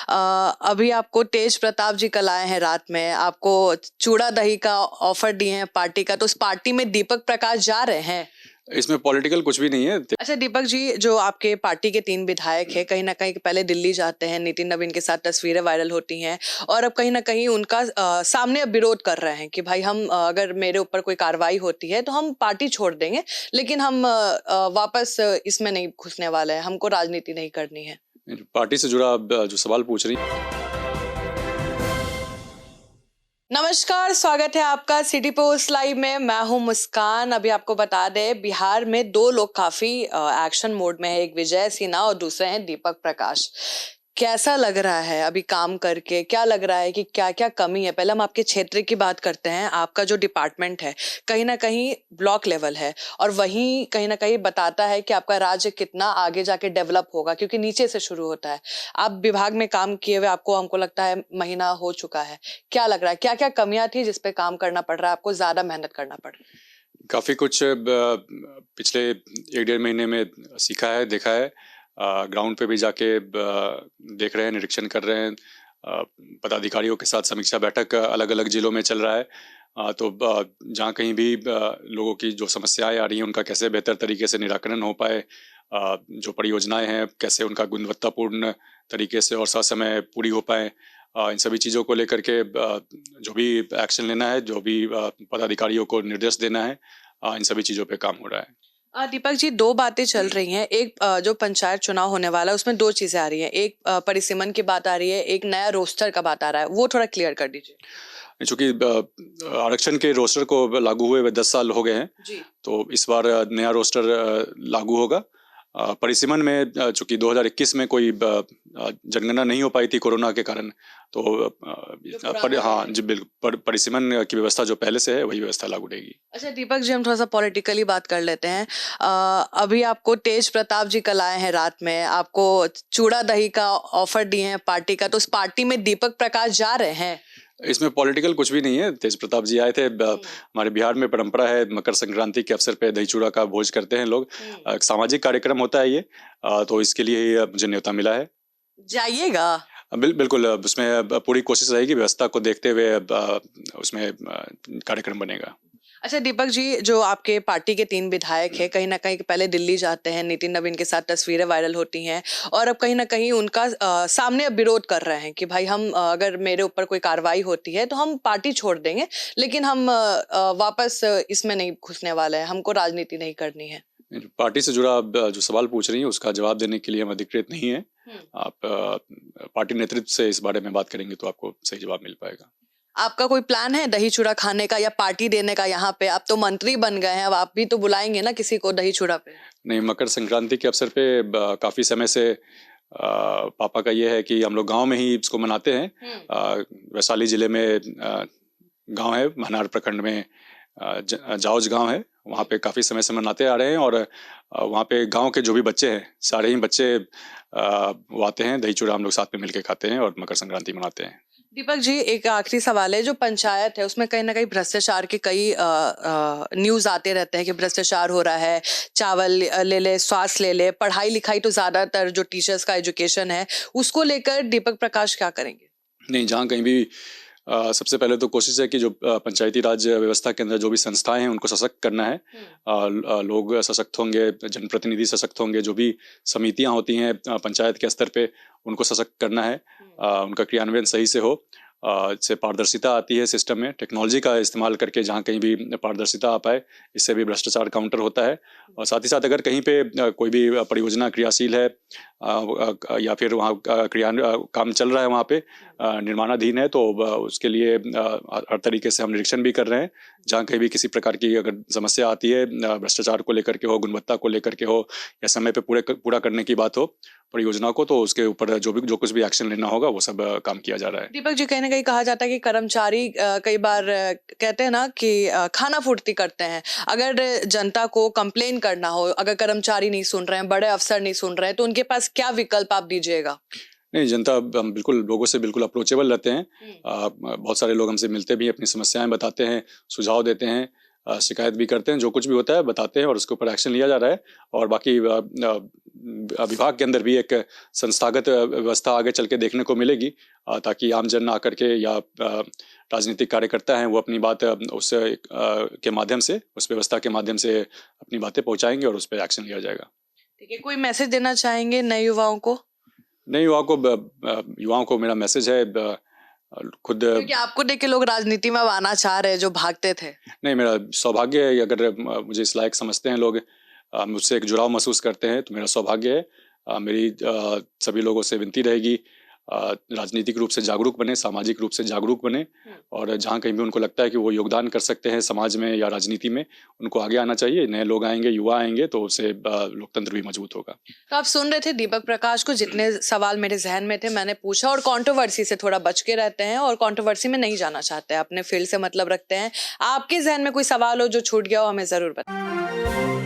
अभी आपको तेज प्रताप जी कल आए हैं रात में, आपको चूड़ा दही का ऑफर दिए हैं पार्टी का, तो उस पार्टी में दीपक प्रकाश जा रहे हैं। इसमें पॉलिटिकल कुछ भी नहीं है। अच्छा दीपक जी, जो आपके पार्टी के 3 विधायक हैं, कहीं ना कहीं पहले दिल्ली जाते हैं, नितिन नवीन के साथ तस्वीरें वायरल होती हैं और अब कहीं ना कहीं उनका सामने अब विरोध कर रहे हैं कि भाई हम अगर मेरे ऊपर कोई कार्रवाई होती है तो हम पार्टी छोड़ देंगे, लेकिन हम वापस इसमें नहीं घुसने वाले हैं, हमको राजनीति नहीं करनी है। पार्टी से जुड़ा आप जो सवाल पूछ रही हैं। नमस्कार, स्वागत है आपका सिटी पोस्ट लाइव में। मैं हूं मुस्कान। अभी आपको बता दें, बिहार में 2 लोग काफी एक्शन मोड में है, एक विजय सिन्हा और दूसरे हैं दीपक प्रकाश। कैसा लग रहा है अभी काम करके? क्या लग रहा है कि क्या क्या कमी है? पहले हम आपके क्षेत्र की बात करते हैं। आपका जो डिपार्टमेंट है कहीं ना कहीं ब्लॉक लेवल है और वहीं कहीं ना कहीं बताता है कि आपका राज्य कितना आगे जाके डेवलप होगा, क्योंकि नीचे से शुरू होता है। आप विभाग में काम किए हुए आपको, हमको लगता है महीना हो चुका है। क्या लग रहा है, क्या क्या कमियां थी जिसपे काम करना पड़ रहा है, आपको ज्यादा मेहनत करना पड़ रहा है? काफ़ी कुछ पिछले 1 डेढ़ महीने में सीखा है, देखा है। ग्राउंड पे भी जाके देख रहे हैं, निरीक्षण कर रहे हैं। पदाधिकारियों के साथ समीक्षा बैठक अलग अलग जिलों में चल रहा है। तो जहाँ कहीं भी लोगों की जो समस्याएं आ रही हैं उनका कैसे बेहतर तरीके से निराकरण हो पाए, जो परियोजनाएं हैं कैसे उनका गुणवत्तापूर्ण तरीके से और ससमय पूरी हो पाए, इन सभी चीज़ों को लेकर के जो भी एक्शन लेना है, जो भी पदाधिकारियों को निर्देश देना है, इन सभी चीज़ों पे काम हो रहा है। दीपक जी, 2 बातें चल रही हैं। एक जो पंचायत चुनाव होने वाला है उसमें 2 चीजें आ रही हैं। एक परिसीमन की बात आ रही है, एक नया रोस्टर का बात आ रहा है। वो थोड़ा क्लियर कर दीजिए। चूंकि आरक्षण के रोस्टर को लागू हुए हुए 10 साल हो गए हैं, जी। तो इस बार नया रोस्टर लागू होगा। परिसीमन में चूंकि 2021 में कोई जनगणना नहीं हो पाई थी कोरोना के कारण, तो हाँ जी बिल्कुल, परिसीमन की व्यवस्था जो पहले से है वही व्यवस्था लागू रहेगी। अच्छा दीपक जी, हम थोड़ा सा पॉलिटिकली बात कर लेते हैं। अभी आपको तेज प्रताप जी कल आए हैं रात में, आपको चूड़ा दही का ऑफर दिए हैं पार्टी का, तो उस पार्टी में दीपक प्रकाश जा रहे हैं। इसमें पॉलिटिकल कुछ भी नहीं है। तेज प्रताप जी आए थे। हमारे बिहार में परंपरा है, मकर संक्रांति के अवसर पे दही चूड़ा का भोज करते हैं लोग। एक सामाजिक कार्यक्रम होता है ये। तो इसके लिए ही मुझे न्योता मिला है। जाइएगा? बिल्कुल, उसमें पूरी कोशिश रहेगी, व्यवस्था को देखते हुए उसमें कार्यक्रम बनेगा। अच्छा दीपक जी, जो आपके पार्टी के 3 विधायक हैं, कहीं ना कहीं पहले दिल्ली जाते हैं, नितिन नवीन के साथ तस्वीरें वायरल होती हैं और अब कहीं ना कहीं उनका सामने अब विरोध कर रहे हैं कि भाई हम अगर मेरे ऊपर कोई कार्रवाई होती है तो हम पार्टी छोड़ देंगे, लेकिन हम वापस इसमें नहीं घुसने वाले हैं, हमको राजनीति नहीं करनी है। पार्टी से जुड़ा आप जो सवाल पूछ रही हैं उसका जवाब देने के लिए हम अधिकृत नहीं है। आप पार्टी नेतृत्व से इस बारे में बात करेंगे तो आपको सही जवाब मिल पाएगा। आपका कोई प्लान है दही चूड़ा खाने का या पार्टी देने का? यहाँ पे आप तो मंत्री बन गए हैं, अब आप भी तो बुलाएंगे ना किसी को दही चूड़ा पे। नहीं, मकर संक्रांति के अवसर पे काफी समय से पापा का ये है कि हम लोग गांव में ही इसको मनाते हैं। वैशाली जिले में गांव है, महनार प्रखंड में जाओज गांव है, वहाँ पे काफी समय से मनाते आ रहे हैं। और वहाँ पे गांव के जो भी बच्चे हैं, सारे ही बच्चे वो आते हैं, दही चूड़ा हम लोग साथ में मिलके खाते हैं और मकर संक्रांति मनाते हैं। दीपक जी, एक आखिरी सवाल है। जो पंचायत है उसमें कहीं ना कहीं भ्रष्टाचार के कई न्यूज आते रहते हैं कि भ्रष्टाचार हो रहा है। चावल ले ले, स्वास्थ्य ले ले, पढ़ाई लिखाई तो ज्यादातर जो टीचर्स का एजुकेशन है उसको लेकर दीपक प्रकाश क्या करेंगे? नहीं, जहाँ कहीं भी सबसे पहले तो कोशिश है कि जो पंचायती राज व्यवस्था के अंदर जो भी संस्थाएं हैं उनको सशक्त करना है। लोग सशक्त होंगे, जनप्रतिनिधि सशक्त होंगे, जो भी समितियां होती हैं पंचायत के स्तर पे उनको सशक्त करना है। उनका क्रियान्वयन सही से हो, इससे पारदर्शिता आती है सिस्टम में। टेक्नोलॉजी का इस्तेमाल करके जहाँ कहीं भी पारदर्शिता आ पाए, इससे भी भ्रष्टाचार काउंटर होता है। और साथ ही साथ अगर कहीं पे कोई भी परियोजना क्रियाशील है या फिर वहाँ काम चल रहा है, वहाँ पे निर्माणाधीन है, तो उसके लिए हर तरीके से हम निरीक्षण भी कर रहे हैं। जहाँ कहीं भी किसी प्रकार की अगर समस्या आती है, भ्रष्टाचार को लेकर के हो, गुणवत्ता को लेकर के हो, या समय पे पूरा करने की बात हो परियोजना को, तो उसके ऊपर जो कुछ भी एक्शन लेना होगा वो सब काम किया जा रहा है। दीपक जी, कहीं ना कहीं कहा जाता है कि कर्मचारी कई बार कहते हैं ना कि खाना फूर्ती करते हैं। अगर जनता को कंप्लेन करना हो, अगर कर्मचारी नहीं सुन रहे हैं, बड़े अफसर नहीं सुन रहे हैं, तो उनके पास क्या विकल्प आप दीजिएगा? नहीं, जनता हम बिल्कुल लोगों से बिल्कुल अप्रोचेबल रहते हैं। बहुत सारे लोग हमसे मिलते भी हैं, अपनी समस्याएं बताते हैं, सुझाव देते हैं। शिकायत भी करते हैं, जो कुछ भी होता है बताते हैं और उसके ऊपर एक्शन लिया जा रहा है। और बाकी विभाग के अंदर भी एक संस्थागत व्यवस्था आगे चल के देखने को मिलेगी, ताकि आम जन आकर के या राजनीतिक कार्यकर्ता हैं वो अपनी बात उस के माध्यम से, उस व्यवस्था के माध्यम से अपनी बातें पहुंचाएंगे और उस पर एक्शन लिया जाएगा। ठीक है, कोई मैसेज देना चाहेंगे नए युवाओं को? नए युवाओं को मेरा मैसेज है, खुद क्योंकि आपको देख के लोग राजनीति में अब आना चाह रहे हैं जो भागते थे। नहीं, मेरा सौभाग्य है, अगर मुझे इस लायक समझते हैं लोग, मुझसे एक जुड़ाव महसूस करते हैं, तो मेरा सौभाग्य है। मेरी सभी लोगों से विनती रहेगी, राजनीतिक रूप से जागरूक बने, सामाजिक रूप से जागरूक बने, और जहाँ कहीं भी उनको लगता है कि वो योगदान कर सकते हैं समाज में या राजनीति में, उनको आगे आना चाहिए। नए लोग आएंगे, युवा आएंगे, तो उससे लोकतंत्र भी मजबूत होगा। तो आप सुन रहे थे दीपक प्रकाश को, जितने सवाल मेरे जहन में थे मैंने पूछा, और कंट्रोवर्सी से थोड़ा बच के रहते हैं और कंट्रोवर्सी में नहीं जाना चाहते, अपने फील्ड से मतलब रखते हैं। आपके जहन में कोई सवाल हो जो छूट गया हो, हमें जरूर बताएं।